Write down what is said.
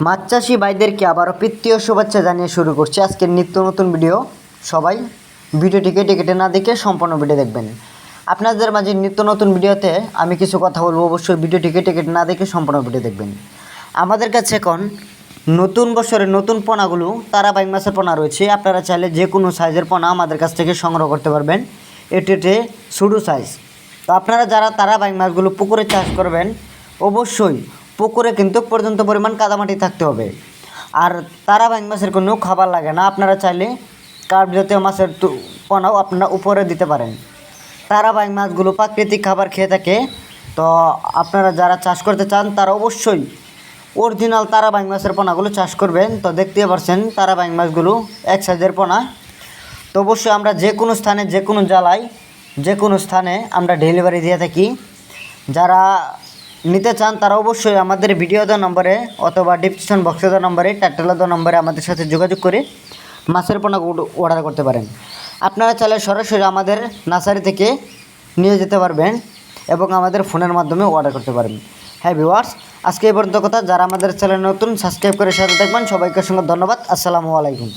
মাছ চাষি ভাইদেরকে আবারও প্রীতীয় শুভেচ্ছা জানিয়ে শুরু করছি আজকের নিত্য নতুন ভিডিও। সবাই ভিডিওটি কেটে কেটে না দেখে সম্পূর্ণ ভিডিও দেখবেন। আপনাদের মাঝে নিত্য নতুন ভিডিওতে আমি কিছু কথা বলবো, অবশ্যই ভিডিওটি কেটে কেটে না দেখে সম্পূর্ণ ভিডিও দেখবেন। আমাদের কাছে এখন নতুন বছরের নতুন পোনাগুলো তারা বাইং মাছের পোনা রয়েছে। আপনারা চাইলে যে কোনো সাইজের পোনা আমাদের কাছ থেকে সংগ্রহ করতে পারবেন, এটি ছোটো সাইজ। তো আপনারা যারা তারা বাইং মাছগুলো পুকুরে চাষ করবেন, অবশ্যই পুকুরে কিন্তু পর্যাপ্ত পরিমাণ কাদামাটি থাকতে হবে। আর তারা বাইং মাছের কোনো খাবার লাগে না, আপনারা চাইলে কার্প জাতীয় মাছের পোনাও আপনারা উপরে দিতে পারেন। তারা বাইং মাছগুলো প্রাকৃতিক খাবার খেয়ে থাকে। তো আপনারা যারা চাষ করতে চান তারা অবশ্যই অরিজিনাল তারা বাইং মাছের পোনাগুলো চাষ করবেন। তো দেখতে পাচ্ছেন তারা বাইং মাছগুলো এক সাইজের পোনা। তো অবশ্যই আমরা যে কোনো স্থানে, যে কোনো জেলায়, যে কোনো স্থানে আমরা ডেলিভারি দিয়ে থাকি। যারা নিতে চান তারা অবশ্যই আমাদের ভিডিও দেওয়া নম্বরে অথবা ডিসক্রিপশন বক্সে দেওয়া নম্বরে, টাইটেলে দেওয়া নম্বরে আমাদের সাথে যোগাযোগ করে মাছের পোনাগুলো অর্ডার করতে পারেন। আপনারা চাইলে সরাসরি আমাদের নার্সারি থেকে নিয়ে যেতে পারবেন এবং আমাদের ফোনের মাধ্যমে অর্ডার করতে পারবেন। হ্যাঁ ভিউয়ার্স, আজকে এই পর্যন্ত কথা। যারা আমাদের চ্যানেল নতুন, সাবস্ক্রাইব করে সাথে থাকবেন। সবাইকে অসংখ্য ধন্যবাদ। আসসালামু আলাইকুম।